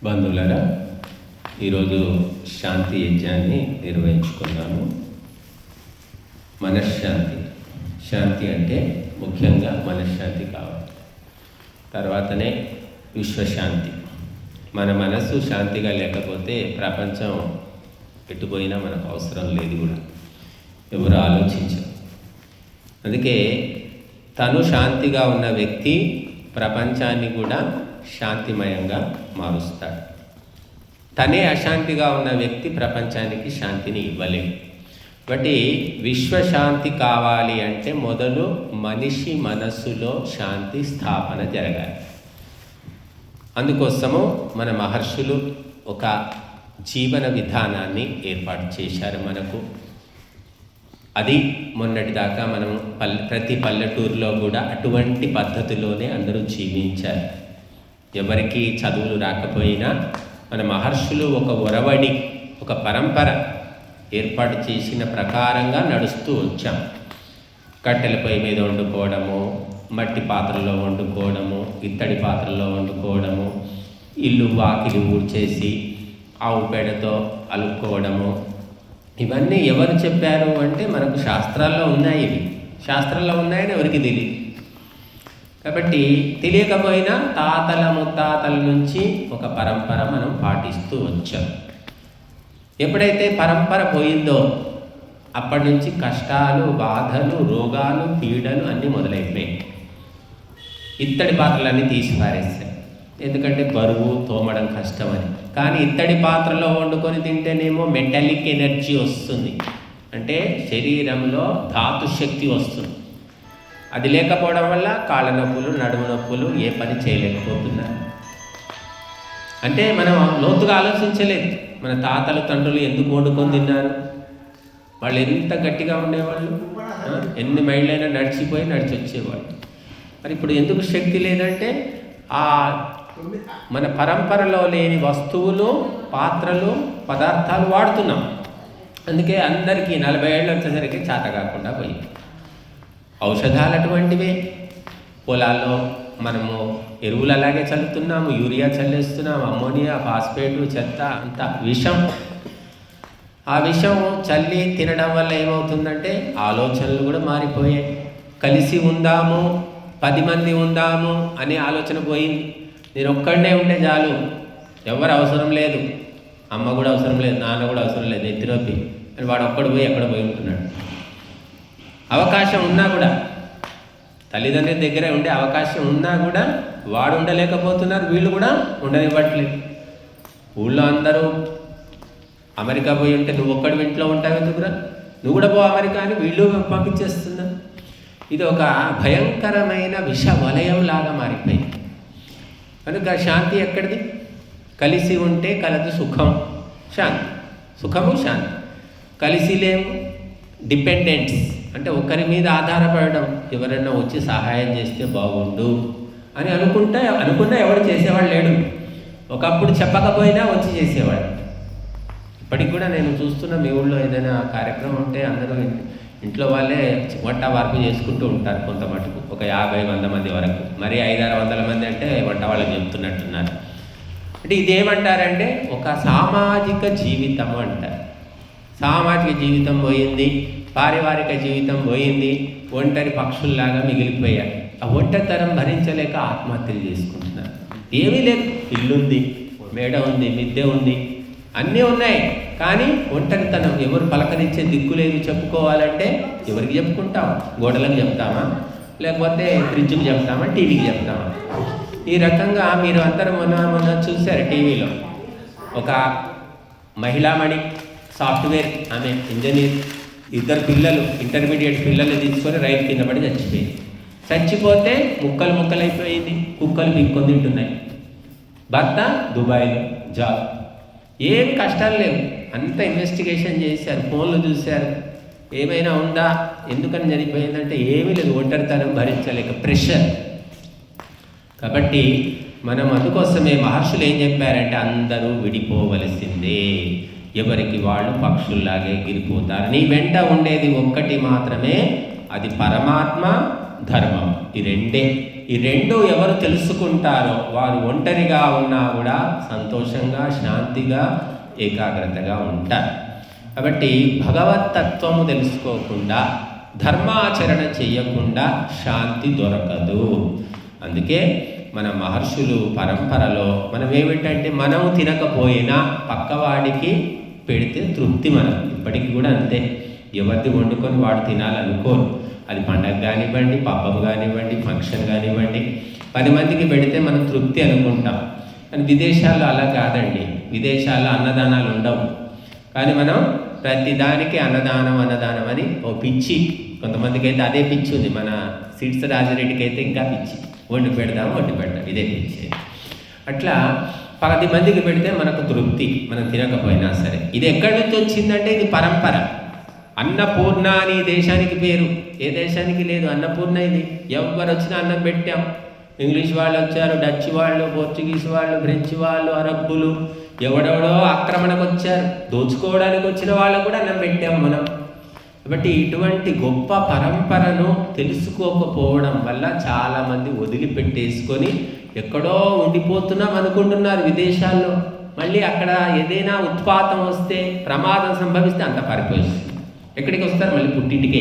బంధువులారా, ఈరోజు శాంతి యజ్ఞాన్ని నిర్వహించుకున్నాము. మనశ్శాంతి, శాంతి అంటే ముఖ్యంగా మనశ్శాంతి కావాలి. తర్వాతనే విశ్వశాంతి. మన మనస్సు శాంతిగా లేకపోతే ప్రపంచం ఎటుపోయినా మనకు అవసరం లేదు కూడా, ఎవరు ఆలోచించరు. అందుకే తను శాంతిగా ఉన్న వ్యక్తి ప్రపంచాన్ని కూడా శాంతిమయంగా మారుస్తాడు. తనే అశాంతిగా ఉన్న వ్యక్తి ప్రపంచానికి శాంతిని ఇవ్వలేడు. కాబట్టి విశ్వశాంతి కావాలి అంటే మొదలు మనిషి మనస్సులో శాంతి స్థాపన జరగాలి. అందుకోసము మన మహర్షులు ఒక జీవన విధానాన్ని ఏర్పాటు చేశారు మనకు. అది మొన్నటిదాకా మనం ప్రతి పల్లెటూరులో కూడా అటువంటి పద్ధతిలోనే అందరూ జీవించారు. ఎవరికి చదువులు రాకపోయినా మన మహర్షులు ఒక ఒరవడి, ఒక పరంపర ఏర్పాటు చేసిన ప్రకారంగా నడుస్తూ వచ్చాం. కట్టెల పొయ్యి మీద వండుకోవడము, మట్టి పాత్రలో వండుకోవడము, ఇత్తడి పాత్రలో వండుకోవడము, ఇల్లు వాకిలి ఊడ్చేసి ఆవు పేడతో అలుక్కోవడము, ఇవన్నీ ఎవరు చెప్పారు అంటే మనకు శాస్త్రాల్లో ఉన్నాయి. ఇవి శాస్త్రాల్లో ఉన్నాయని ఎవరికి తెలియదు. కాబట్టి తెలియకపోయినా తాతల ముత్తాతల నుంచి ఒక పరంపర మనం పాటిస్తూ వచ్చాం. ఎప్పుడైతే పరంపర పోయిందో అప్పటి నుంచి కష్టాలు, బాధలు, రోగాలు, పీడలు అన్నీ మొదలైపోయాయి. ఇత్తడి పాత్రలన్నీ తీసి పారేస్తాయి, ఎందుకంటే బరువు తోమడం కష్టమని. కానీ ఇత్తడి పాత్రలో వండుకొని తింటేనేమో మెటాలిక్ ఎనర్జీ వస్తుంది, అంటే శరీరంలో ధాతు శక్తి వస్తుంది. అది లేకపోవడం వల్ల కాళ్ళ నొప్పులు, నడుము నొప్పులు, ఏ పని చేయలేకపోతున్నారు. అంటే మనం లోతుగా ఆలోచించలేదు. మన తాతలు తండ్రులు ఎందుకు వండుకొని తిన్నారు? వాళ్ళు ఎంత గట్టిగా ఉండేవాళ్ళు, ఎన్ని మైళ్ళైనా నడిచిపోయి నడిచి వచ్చేవాళ్ళు. మరి ఇప్పుడు ఎందుకు శక్తి లేదంటే ఆ మన పరంపరలో లేని వస్తువులు, పాత్రలు, పదార్థాలు వాడుతున్నాం. అందుకే అందరికీ 40 ఏళ్ళు వచ్చేసరికి చేత కాకుండా పోయింది. ఔషధాలు అటువంటివే. పొలాల్లో మనము ఎరువులు అలాగే చల్లుతున్నాము, యూరియా చల్లేస్తున్నాము, అమ్మోనియా, ఫాస్ఫేటు, చెత్త అంతా విషం. ఆ విషం చల్లి తినడం వల్ల ఏమవుతుందంటే ఆలోచనలు కూడా మారిపోయాయి. కలిసి ఉందాము, 10 మంది ఉందాము అనే ఆలోచన పోయింది. నేను ఒక్కడనే ఉంటే చాలు, ఎవరు అవసరం లేదు, అమ్మ కూడా అవసరం లేదు, నాన్న కూడా అవసరం లేదు, ఎత్తినొప్పి అని వాడు ఒక్కడు పోయి ఎక్కడ పోయి ఉంటున్నాడు. అవకాశం ఉన్నా కూడా, తల్లిదండ్రుల దగ్గర ఉండే అవకాశం ఉన్నా కూడా వాడు ఉండలేకపోతున్నారు, వీళ్ళు కూడా ఉండనివ్వట్లేదు. ఊళ్ళో అందరూ అమెరికా పోయి ఉంటే నువ్వు ఒక్కడు ఇంట్లో ఉంటావు ఎందుకురా, నువ్వు కూడా పో అమెరికా అని వీళ్ళు పంపించేస్తున్నారు. ఇది ఒక భయంకరమైన విష వలయం లాగా మారిపోయింది. కనుక శాంతి ఎక్కడిది? కలిసి ఉంటే కలదు సుఖం, శాంతి. సుఖము శాంతి. కలిసి లేము, డిపెండెంట్స్ అంటే ఒకరి మీద ఆధారపడడం. ఎవరైనా వచ్చి సహాయం చేస్తే బాగుండు అని అనుకున్నా ఎవడు చేసేవాడు లేడు. ఒకప్పుడు చెప్పకపోయినా వచ్చి చేసేవాడు. ఇప్పటికి కూడా నేను చూస్తున్న మీ ఊళ్ళో ఏదైనా కార్యక్రమం ఉంటే అందరూ ఇంట్లో వాళ్ళే వంట వార్పు చేసుకుంటూ ఉంటారు. కొంత మటుకు ఒక 50-100 మంది వరకు, మరి 500-600 మంది అంటే వంట వాళ్ళకి చెప్తున్నట్టున్నారు. అంటే ఇదేమంటారంటే ఒక సామాజిక జీవితము అంటారు. సామాజిక జీవితం పోయింది, పారివారిక జీవితం పోయింది, ఒంటరి పక్షుల్లాగా మిగిలిపోయారు. ఆ ఒంటరితనం భరించలేక ఆత్మహత్యలు చేసుకుంటున్నారు. ఏమీ లేదు, ఇల్లుంది, మేడ ఉంది, మిద్దె ఉంది, అన్నీ ఉన్నాయి, కానీ ఒంటరితనం. ఎవరు పలకరించే దిక్కు లేదు. చెప్పుకోవాలంటే ఎవరికి చెప్పుకుంటాం? గోడలకు చెప్తామా, లేకపోతే ఫ్రిడ్జ్కి చెప్తామా, టీవీకి చెప్తామా? ఈ రకంగా మీరు అందరూ మొన్న చూశారు టీవీలో ఒక మహిళామణి, సాఫ్ట్వేర్ ఆమె ఇంజనీర్, 2 పిల్లలు, ఇంటర్మీడియట్ పిల్లలు తీసుకొని రైలు కింద పడి చచ్చిపోయింది. చచ్చిపోతే ముక్కలు ముక్కలైపోయింది, కుక్కలు పీక్కొని తింటున్నాయి. భర్త దుబాయ్లో జాబ్, ఏమి కష్టాలు లేవు. అంతా ఇన్వెస్టిగేషన్ చేశారు, ఫోన్లు చూశారు, ఏమైనా ఉందా, ఎందుకని చనిపోయిందంటే ఏమీ లేదు, ఒంటరితనం భరించలేక, ప్రెషర్. కాబట్టి మనం అందుకోసమే మహర్షులు ఏం చెప్పారంటే అందరూ విడిపోవలసిందే, ఎవరికి వాళ్ళు పక్షుల్లాగే ఎగిరిపోతారు. నీ వెంట ఉండేది ఒక్కటి మాత్రమే, అది పరమాత్మ, ధర్మం. ఈ రెండే. ఈ రెండు ఎవరు తెలుసుకుంటారో వారు ఒంటరిగా ఉన్నా కూడా సంతోషంగా, శాంతిగా, ఏకాగ్రతగా ఉంటారు. కాబట్టి భగవత్తత్వము తెలుసుకోకుండా, ధర్మాచరణ చేయకుండా శాంతి దొరకదు. అందుకే మన మహర్షులు పరంపరలో మనం ఏమిటంటే, మనం తినకపోయినా పక్కవాడికి పెడితే తృప్తి. మనం ఇప్పటికి కూడా అంతే, ఎవరిది వండుకొని వాడు తినాలనుకోరు. అది పండగ కానివ్వండి, పబ్బం కానివ్వండి, ఫంక్షన్ కానివ్వండి, 10 మందికి పెడితే మనం తృప్తి అనుకుంటాం. కానీ విదేశాల్లో అలా కాదండి. విదేశాల్లో అన్నదానాలు ఉండవు. కానీ మనం ప్రతిదానికి అన్నదానం అని ఓ పిచ్చి. కొంతమందికి అయితే అదే పిచ్చి ఉంది. మన సిట్స్ రాజిరెడ్డికి అయితే ఇంకా పిచ్చి. వండి పెడదాం ఇదే పిచ్చి. అట్లా 10 మందికి పెడితే మనకు తృప్తి, మనం తినకపోయినా సరే. ఇది ఎక్కడి నుంచి వచ్చిందంటే ఇది పరంపర. అన్నపూర్ణ అని దేశానికి పేరు, ఏ దేశానికి లేదు అన్నపూర్ణ. ఇది ఎవరు వచ్చినా అన్నం పెట్టాం. ఇంగ్లీష్ వాళ్ళు వచ్చారు, డచ్ వాళ్ళు, పోర్చుగీస్ వాళ్ళు, ఫ్రెంచ్ వాళ్ళు, అరబ్బులు, ఎవడెవడో ఆక్రమణకు వచ్చారు, దోచుకోవడానికి వచ్చిన వాళ్ళకు కూడా అన్నం పెట్టాం మనం. కాబట్టి ఇటువంటి గొప్ప పరంపరను తెలుసుకోకపోవడం వల్ల చాలామంది వదిలిపెట్టేసుకొని ఎక్కడో ఉండిపోతున్నాం అనుకుంటున్నారు విదేశాల్లో. మళ్ళీ అక్కడ ఏదైనా ఉత్పాతం వస్తే, ప్రమాదం సంభవిస్తే అంత పారిపోతుంది. ఎక్కడికి వస్తారు? మళ్ళీ పుట్టింటికే.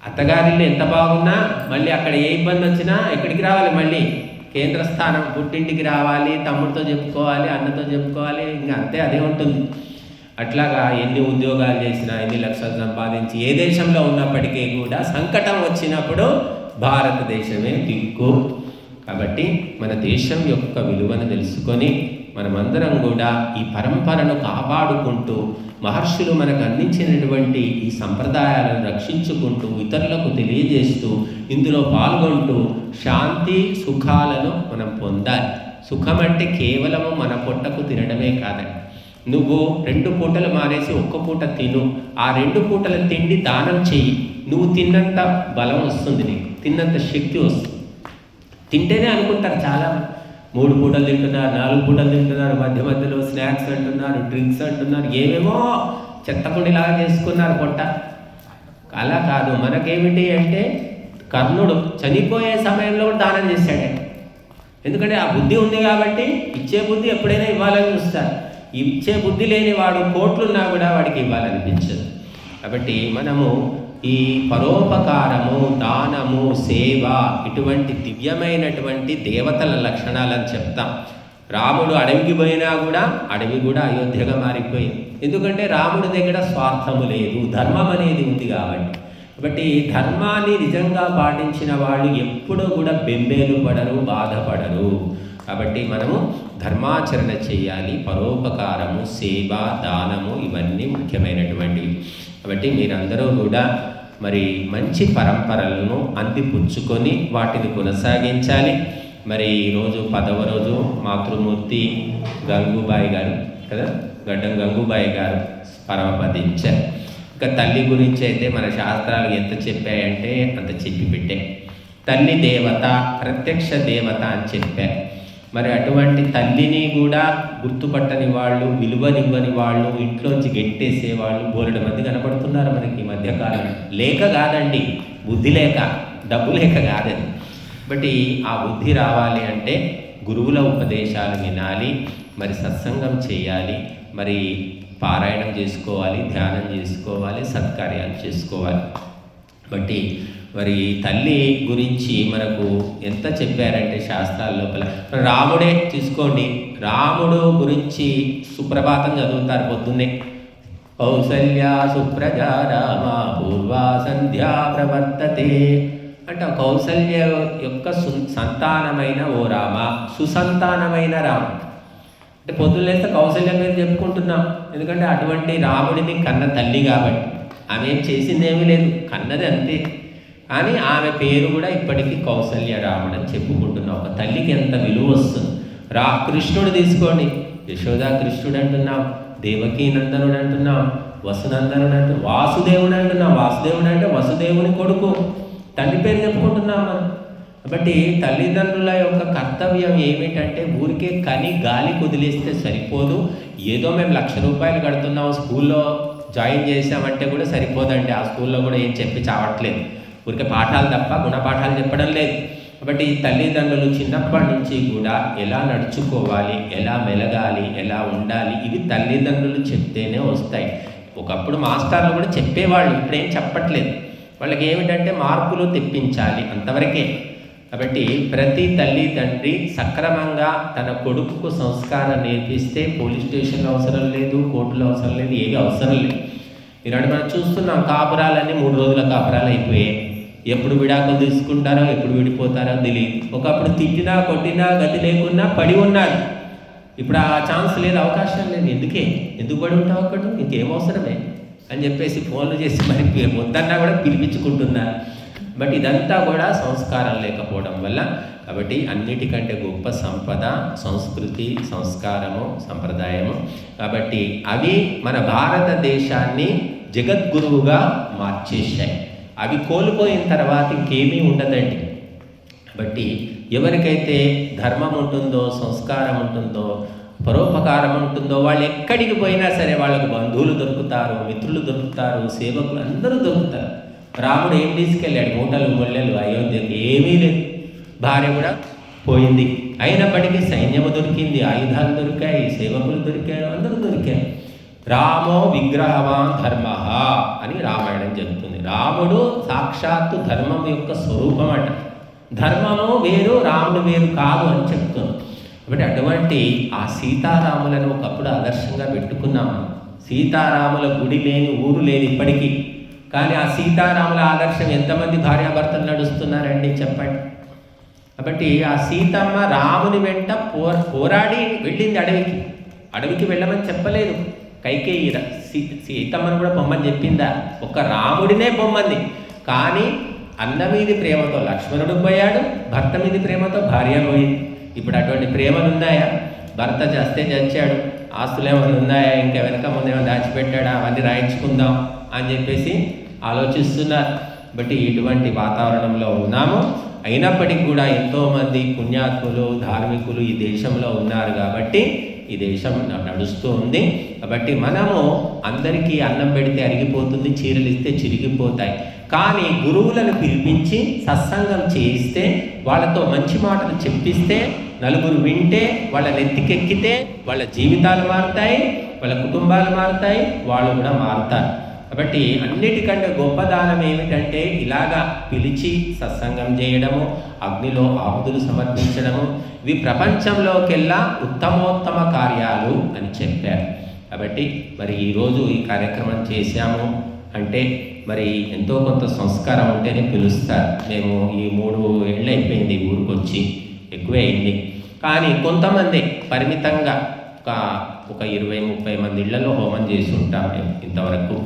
అత్తగారిల్లు ఎంత బాగున్నా మళ్ళీ అక్కడ ఏ ఇబ్బంది వచ్చినా ఎక్కడికి రావాలి? మళ్ళీ కేంద్ర స్థానం, పుట్టింటికి రావాలి, తమ్ముడితో చెప్పుకోవాలి, అన్నతో చెప్పుకోవాలి, ఇంకా అంతే, అదే ఉంటుంది. అట్లాగా ఎన్ని ఉద్యోగాలు చేసినా, ఎన్ని లక్షలు సంపాదించి ఏ దేశంలో ఉన్నప్పటికీ కూడా సంకటం వచ్చినప్పుడు భారతదేశమే దిక్కు. కాబట్టి మన దేశం యొక్క విలువను తెలుసుకొని మనమందరం కూడా ఈ పరంపరను కాపాడుకుంటూ, మహర్షులు మనకు అందించినటువంటి ఈ సంప్రదాయాలను రక్షించుకుంటూ, ఇతరులకు తెలియజేస్తూ, ఇందులో పాల్గొంటూ శాంతి సుఖాలను మనం పొందాలి. సుఖం అంటే కేవలము మన పొట్టకు తినడమే కాదండి. నువ్వు 2 పూటలు మానేసి 1 పూట తిను. ఆ 2 పూటల తిండి దానం చెయ్యి. నువ్వు తిన్నంత బలం వస్తుంది, నీకు తిన్నంత శక్తి వస్తుంది. తింటేనే అనుకుంటారు చాలా, 3 పూటలు తింటున్నారు, 4 పూటలు తింటున్నారు, మధ్యలో స్నాక్స్ అంటున్నారు, డ్రింక్స్ అంటున్నారు, ఏమేమో చెత్తకుండిలాగా చేసుకున్నారు పొట్ట. అలా కాదు. మనకేమిటి అంటే, కర్ణుడు చనిపోయే సమయంలో దానం చేశాడే. ఎందుకంటే ఆ బుద్ధి ఉంది కాబట్టి. ఇచ్చే బుద్ధి ఎప్పుడైనా ఇవ్వాలని చూస్తారు. ఇచ్చే బుద్ధి లేని వాడు కోట్లున్నా కూడా వాడికి ఇవ్వాలనిపించదు. కాబట్టి మనము ఈ పరోపకారము, దానము, సేవ, ఇటువంటి దివ్యమైనటువంటి దేవతల లక్షణాలని చెప్తాం. రాముడు అడవికి పోయినా కూడా అడవి కూడా అయోధ్యగా మారిపోయింది. ఎందుకంటే రాముడి దగ్గర స్వార్థము లేదు, ధర్మం అనేది ఉంది కాబట్టి ధర్మాన్ని నిజంగా పాటించిన వాళ్ళు ఎప్పుడూ కూడా బెంబేలు పడరు, బాధపడరు. కాబట్టి మనము ధర్మాచరణ చేయాలి. పరోపకారము, సేవ, దానము ఇవన్నీ ముఖ్యమైనటువంటివి. కాబట్టి మీరందరూ కూడా మరి మంచి పరంపరలను అందిపుచ్చుకొని వాటిని కొనసాగించాలి. మరి ఈరోజు 10వ రోజు మాతృమూర్తి గంగూబాయి గారు కదా, గడ్డం గంగూబాయి గారు పరమపదించారు. ఇంకా తల్లి గురించి అయితే మన శాస్త్రాలు ఎంత చెప్పాయంటే అంత చెప్పి పెట్టే. తల్లి దేవత, ప్రత్యక్ష దేవత అని చెప్పారు. మరి అటువంటి తల్లిని కూడా గుర్తుపట్టని వాళ్ళు, విలువనివ్వని వాళ్ళు, ఇంట్లోంచి గెట్టేసేవాళ్ళు బోలెడు మంది కనపడుతున్నారు మనకి ఈ మధ్యకాలం. లేక కాదండి, బుద్ధి లేక, డబ్బు లేక కాదండి. బట్ ఆ బుద్ధి రావాలి అంటే గురువుల ఉపదేశాలు వినాలి, మరి సత్సంగం చేయాలి, మరి పారాయణం చేసుకోవాలి, ధ్యానం చేసుకోవాలి, సత్కార్యాలు చేసుకోవాలి. బట్టి మరి తల్లి గురించి మనకు ఎంత చెప్పారంటే శాస్త్రాల లోపల. రాముడే తీసుకోండి, రాముడు గురించి సుప్రభాతం చదువుతారు పొద్దున్నే. కౌసల్య సుప్రజా రామ పూర్వా సంధ్యా ప్రవర్తతే అంటే కౌసల్య యొక్క సంతానమైన ఓ రామ, సుసంతానమైన రామ. అంటే పొద్దున్నేస్తే కౌసల్య పేరు చెప్పుకుంటున్నాం, ఎందుకంటే అటువంటి రాముడిని కన్న తల్లి కాబట్టి. ఆమె ఏం చేసిందేమీ లేదు, కన్నది అంతే. కానీ ఆమె పేరు కూడా ఇప్పటికీ కౌసల్య రాముడు అని చెప్పుకుంటున్నాం. ఒక తల్లికి ఎంత విలువ వస్తుంది. కృష్ణుడు తీసుకోండి, యశోదా కృష్ణుడు అంటున్నాం, దేవకీ నందనుడు అంటున్నాం, వసునందనుడు అంటున్నాం, వాసుదేవుడు అంటున్నాం. వాసుదేవుడు అంటే వసుదేవుని కొడుకు, తండ్రి పేరు చెప్పుకుంటున్నాం మనం. కాబట్టి తల్లిదండ్రుల యొక్క కర్తవ్యం ఏమిటంటే ఊరికే కని గాలి కుదిలేస్తే సరిపోదు. ఏదో మేము 1,00,000 రూపాయలు కడుతున్నాం, స్కూల్లో జాయిన్ చేసామంటే కూడా సరిపోదండి. ఆ స్కూల్లో కూడా ఏం చెప్పి చావట్లేదు, ఊరికే పాఠాలు తప్ప గుణపాఠాలు చెప్పడం లేదు. కాబట్టి తల్లిదండ్రులు చిన్నప్పటి నుంచి కూడా ఎలా నడుచుకోవాలి, ఎలా మెలగాలి, ఎలా ఉండాలి, ఇవి తల్లిదండ్రులు చెప్తేనే వస్తాయి. ఒకప్పుడు మాస్టర్లు కూడా చెప్పేవాళ్ళు, ఇప్పుడేం చెప్పట్లేదు. వాళ్ళకి ఏమిటంటే మార్కులు తెప్పించాలి, అంతవరకే. కాబట్టి ప్రతి తల్లి తండ్రి సక్రమంగా తన కొడుకుకు సంస్కారం నేర్పిస్తే పోలీస్ స్టేషన్లో అవసరం లేదు, కోర్టులో అవసరం లేదు, ఏవి అవసరం లేదు. ఈనాడు మనం చూస్తున్నాం, కాపురాలన్నీ 3 రోజుల కాపురాలు అయిపోయాయి. ఎప్పుడు విడాకులు తీసుకుంటారో, ఎప్పుడు విడిపోతారో తెలియదు. ఒకప్పుడు తిట్టినా కొట్టినా గతి లేకున్నా పడి ఉన్నారు. ఇప్పుడు ఆ ఛాన్స్ లేదు, అవకాశం లేదు. ఎందుకు పడి ఉంటావు అక్కడ, ఇంకేం అవసరమే అని చెప్పేసి ఫోన్లు చేసి మరి వద్దన్నా కూడా పిలిపించుకుంటున్నారు. బట్ ఇదంతా కూడా సంస్కారం లేకపోవడం వల్ల. కాబట్టి అన్నిటికంటే గొప్ప సంపద సంస్కృతి, సంస్కారము, సంప్రదాయము. కాబట్టి అవి మన భారతదేశాన్ని జగద్గురువుగా మార్చేశాయి. అవి కోల్పోయిన తర్వాత ఇంకేమీ ఉండదండి. కాబట్టి ఎవరికైతే ధర్మం ఉంటుందో, సంస్కారం ఉంటుందో, పరోపకారం ఉంటుందో, వాళ్ళు ఎక్కడికి పోయినా సరే వాళ్ళకు బంధువులు దొరుకుతారు, మిత్రులు దొరుకుతారు, సేవకులు అందరూ దొరుకుతారు. రాముడు ఏం తీసుకెళ్ళాడు? మూటలు ముళ్ళలు అయోధ్యకి, ఏమీ లేదు. భార్య కూడా పోయింది. అయినప్పటికీ సైన్యము దొరికింది, ఆయుధాలు దొరికాయి, సేవకులు దొరికారు, అందరూ దొరికారు. రామో విగ్రహవాన్ ధర్మ అని రామాయణం చెబుతుంది. రాముడు సాక్షాత్తు ధర్మం యొక్క స్వరూపం అంట. ధర్మము వేరు, రాముడు వేరు కాదు అని చెప్తుంది. కాబట్టి అటువంటి ఆ సీతారాములను ఒకప్పుడు ఆదర్శంగా పెట్టుకున్నాము. సీతారాముల గుడి లేని ఊరు లేదు ఇప్పటికీ. కానీ ఆ సీతారాముల ఆదర్శం ఎంతమంది భార్యాభర్తలు నడుస్తున్నారండి చెప్పండి. కాబట్టి ఆ సీతమ్మ రాముని వెంట పోరాడి వెళ్ళింది అడవికి వెళ్ళమని చెప్పలేదు. కైకేయి సీతమ్మను కూడా పొమ్మని చెప్పిందా? ఒక రాముడినే పొమ్మంది. కానీ అన్న మీది ప్రేమతో లక్ష్మణుడు పోయాడు, భర్త మీది ప్రేమతో భార్య పోయింది. ఇప్పుడు అటువంటి ప్రేమలు ఉన్నాయా? భర్త చేస్తే చచ్చాడు, ఆస్తులు ఏమైనా ఉన్నాయా, ఇంకా వెనక ముందు ఏమైనా దాచిపెట్టాడా, అవన్నీ రాయించుకుందాం అని చెప్పేసి ఆలోచిస్తున్నారు. బట్టి ఇటువంటి వాతావరణంలో ఉన్నాము. అయినప్పటికీ కూడా ఎంతోమంది పుణ్యాత్ములు, ధార్మికులు ఈ దేశంలో ఉన్నారు కాబట్టి ఈ దేశం నడుస్తూ ఉంది. కాబట్టి మనము అందరికీ అన్నం పెడితే అరిగిపోతుంది, చీరలు ఇస్తే చిరిగిపోతాయి. కానీ గురువులను పిలిపించి సత్సంగం చేయిస్తే, వాళ్ళతో మంచి మాటలు చెప్పిస్తే, నలుగురు వింటే, వాళ్ళ నెత్తికెక్కితే వాళ్ళ జీవితాలు మారుతాయి, వాళ్ళ కుటుంబాలు మారుతాయి, వాళ్ళు కూడా మారుతారు. కాబట్టి అన్నిటికంటే గొప్ప దానం ఏమిటంటే ఇలాగా పిలిచి సత్సంగం చేయడము, అగ్నిలో ఆహుతులు సమర్పించడము. ఇవి ప్రపంచంలోకెల్లా ఉత్తమోత్తమ కార్యాలు అని చెప్పారు. కాబట్టి మరి ఈరోజు ఈ కార్యక్రమం చేశాము అంటే మరి ఎంతో కొంత సంస్కారం ఉంటేనే పిలుస్తారు. మేము ఈ 3 ఏళ్ళు అయిపోయింది ఊరికి వచ్చి, ఎక్కువే అయింది. కానీ కొంతమంది పరిమితంగా ఒక 20-30 మంది ఇళ్లలో హోమం చేసి ఉంటాం మేము ఇంతవరకు.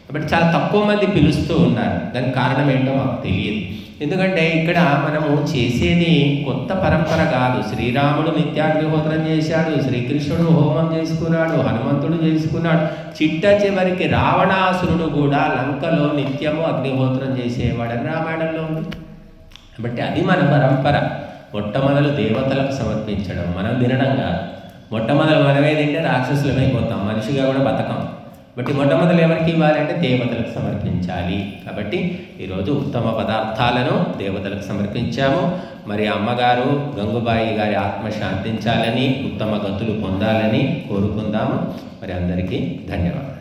కాబట్టి చాలా తక్కువ మంది పిలుస్తూ ఉన్నారు. దానికి కారణం ఏంటో మాకు తెలియదు. ఎందుకంటే ఇక్కడ మనము చేసేది కొత్త పరంపర కాదు. శ్రీరాముడు నిత్యాగ్నిహోత్రం చేశాడు, శ్రీకృష్ణుడు హోమం చేసుకున్నాడు, హనుమంతుడు చేసుకున్నాడు, చిట్ట చివరికి రావణాసురుడు కూడా లంకలో నిత్యము అగ్నిహోత్రం చేసేవాడని రామాయణంలో ఉంది. కాబట్టి అది మన పరంపర. మొట్టమొదలు దేవతలకు సమర్పించడం, మనం తినడం కాదు. మొట్టమొదలు మనమే తింటే రాక్షసులమైపోతాం, మనిషిగా కూడా బతకం. బట్టి మొట్టమొదలు ఎవరికి ఇవ్వాలంటే దేవతలకు సమర్పించాలి. కాబట్టి ఈరోజు ఉత్తమ పదార్థాలను దేవతలకు సమర్పించాము. మరి అమ్మగారు గంగుబాయి గారి ఆత్మ శాంతించాలని, ఉత్తమ గతులు పొందాలని కోరుకుందాము. మరి అందరికీ ధన్యవాదాలు.